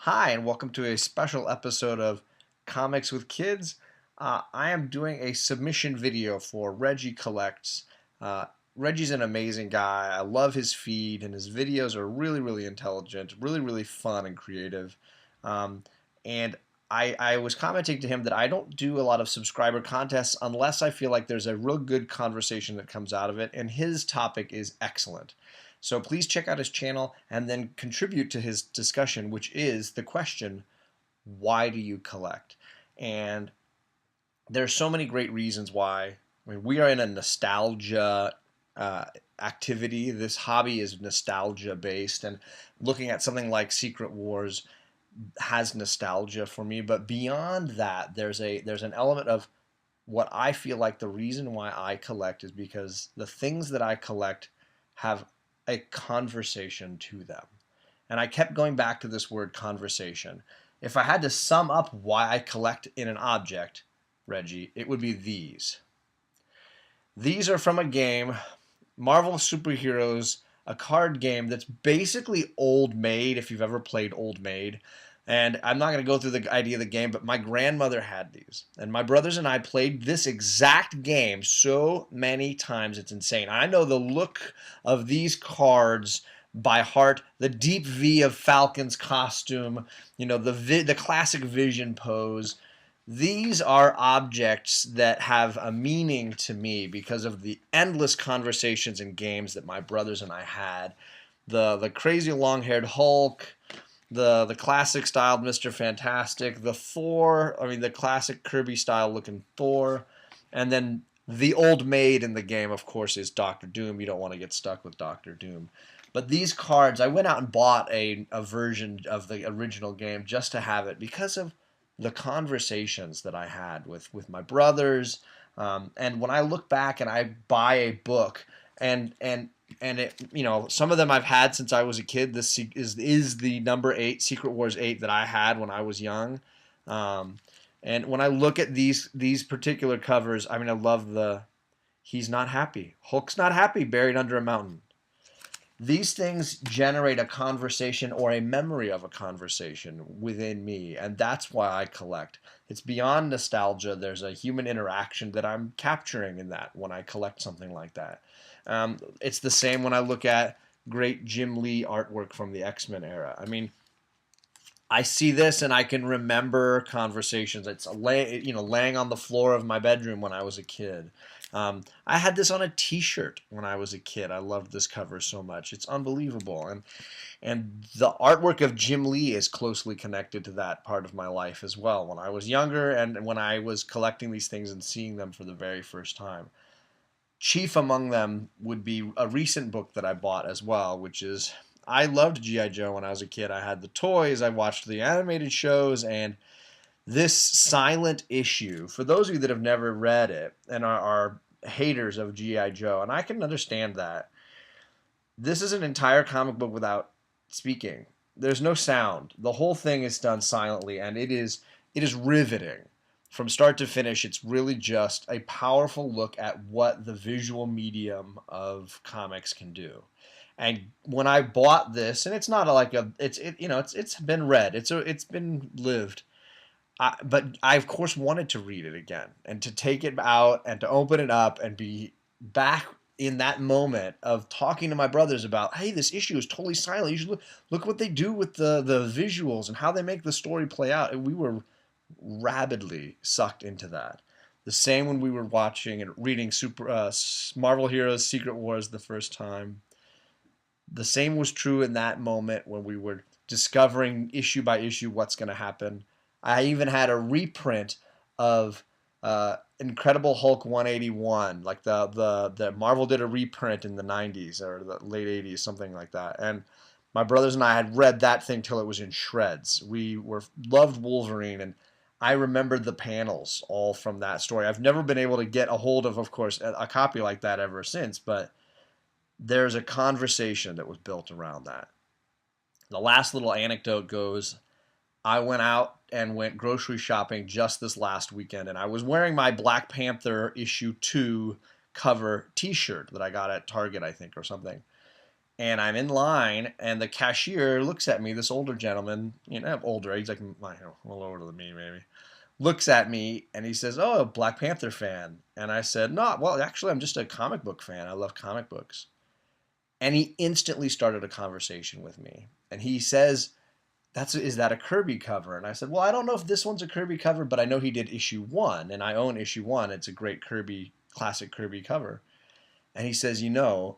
Hi, and welcome to a special episode of Comics with Kids. I am doing a submission video for Reggie Collects. Uh, Reggie's an amazing guy. I love his feed, and his videos are really, really intelligent, really, really fun and creative. Um, and I was commenting to him that I don't do a lot of subscriber contests unless I feel like there's a real good conversation that comes out of it, and his topic is excellent. So please check out his channel and then contribute to his discussion, which is the question, why do you collect? And there's so many great reasons why. I mean, we are in a nostalgia uh, activity. This hobby is nostalgia based, and looking at something like Secret Wars has nostalgia for me. But beyond that, there's an element of what I feel like the reason why I collect is because the things that I collect have a conversation to them. And I kept going back to this word conversation. If I had to sum up why I collect in an object, Reggie, it would be these. These are from a game, Marvel Superheroes, a card game that's basically Old Maid, if you've ever played Old Maid. And I'm not going to go through the idea of the game, but my grandmother had these. And my brothers and I played this exact game so many times, it's insane. I know the look of these cards by heart, the deep V of Falcon's costume, the classic Vision pose. These are objects that have a meaning to me because of the endless conversations and games that my brothers and I had. The crazy long-haired Hulk, the classic styled Mr. Fantastic, the Thor, the classic Kirby style looking Thor, and then the old maid in the game, of course, is Doctor Doom. You don't want to get stuck with Doctor Doom. But these cards, I went out and bought a version of the original game just to have it because of the conversations that I had with my brothers. And when I look back and I buy a book and it, some of them I've had since I was a kid. This is the number 8 Secret Wars 8 that I had when I was young. And when I look at these particular covers, I love the he's not happy. Hulk's not happy, buried under a mountain. These things generate a conversation or a memory of a conversation within me, and that's why I collect. It's beyond nostalgia. There's a human interaction that I'm capturing in that when I collect something like that. It's the same when I look at great Jim Lee artwork from the X-Men era. I see this and I can remember conversations. It's laying on the floor of my bedroom when I was a kid. I had this on a T-shirt when I was a kid. I loved this cover so much. It's unbelievable, and the artwork of Jim Lee is closely connected to that part of my life as well. When I was younger and when I was collecting these things and seeing them for the very first time. Chief among them would be a recent book that I bought as well, which is I loved G.I. Joe when I was a kid. I had the toys, I watched the animated shows, and this silent issue, for those of you that have never read it and are haters of G.I. Joe, and I can understand that, this is an entire comic book without speaking. There's no sound. The whole thing is done silently, and it is riveting. From start to finish, it's really just a powerful look at what the visual medium of comics can do. And when I bought this, and it's not like it's been read, it's been lived. But I of course wanted to read it again and to take it out and to open it up and be back in that moment of talking to my brothers about, hey, this issue is totally silent. You should look what they do with the visuals and how they make the story play out. And we were rabidly sucked into that. The same when we were watching and reading Marvel Heroes Secret Wars the first time. The same was true in that moment when we were discovering issue by issue what's going to happen. I even had a reprint of Incredible Hulk 181, like the Marvel did a reprint in the 90s or the late 80s, something like that. And my brothers and I had read that thing till it was in shreds. We loved Wolverine, and I remembered the panels all from that story. I've never been able to get a hold of course, a copy like that ever since, but there's a conversation that was built around that. The last little anecdote goes, I went out and went grocery shopping just this last weekend, and I was wearing my Black Panther issue 2 cover t-shirt that I got at Target, I think, or something. and I'm in line, and the cashier looks at me, this older gentleman, older, he's like, a little older than me, maybe, looks at me, and he says, "Oh, Black Panther fan." And I said, "No, well, actually, I'm just a comic book fan. I love comic books." And he instantly started a conversation with me. And he says, is that a Kirby cover?" And I said, "Well, I don't know if this one's a Kirby cover, but I know he did issue 1, and I own issue 1. It's a great classic Kirby cover." And he says,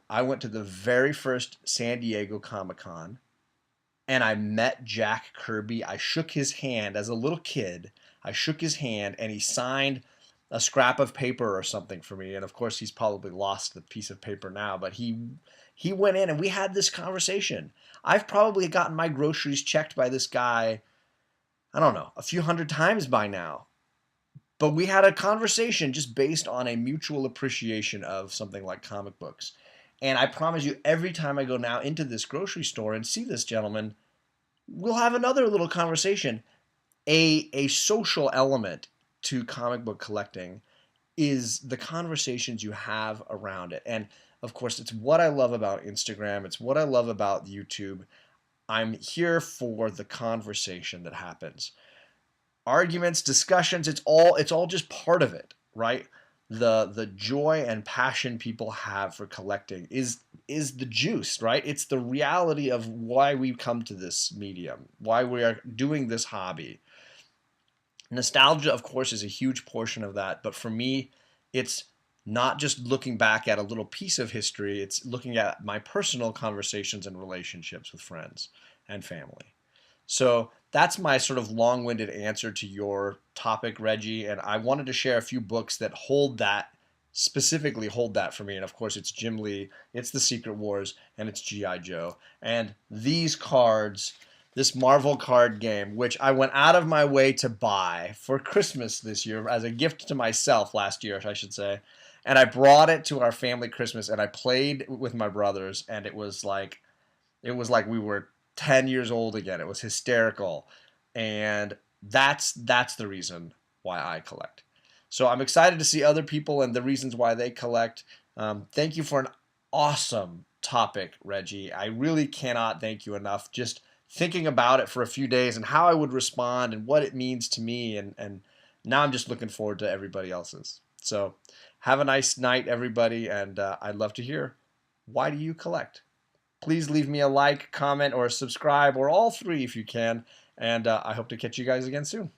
"I went to the very first San Diego Comic-Con, and I met Jack Kirby. I shook his hand as a little kid. I shook his hand, and he signed a scrap of paper or something for me. And of course, he's probably lost the piece of paper now, but he went in and we had this conversation. I've probably gotten my groceries checked by this guy, I don't know, a few hundred times by now. But we had a conversation just based on a mutual appreciation of something like comic books. And I promise you, every time I go now into this grocery store and see this gentleman, we'll have another little conversation. A social element to comic book collecting is the conversations you have around it. And of course, it's what I love about Instagram. It's what I love about YouTube. I'm here for the conversation that happens. Arguments, discussions, it's all just part of it, right? The joy and passion people have for collecting is the juice, right? It's the reality of why we come to this medium, why we are doing this hobby. Nostalgia, of course, is a huge portion of that, but for me, it's not just looking back at a little piece of history, it's looking at my personal conversations and relationships with friends and family. So that's my sort of long-winded answer to your topic, Reggie, and I wanted to share a few books that specifically hold that for me. And of course, it's Jim Lee, it's The Secret Wars, and it's G.I. Joe. And these cards, this Marvel card game, which I went out of my way to buy for Christmas this year as a gift to myself last year, I should say. And I brought it to our family Christmas, and I played with my brothers, and it was like we were 10 years old again. It was hysterical. And that's the reason why I collect. So I'm excited to see other people and the reasons why they collect. Thank you for an awesome topic, Reggie. I really cannot thank you enough. Just thinking about it for a few days and how I would respond and what it means to me. And now I'm just looking forward to everybody else's. So have a nice night, everybody. And I'd love to hear, why do you collect? Please leave me a like, comment, or subscribe, or all three if you can. And I hope to catch you guys again soon.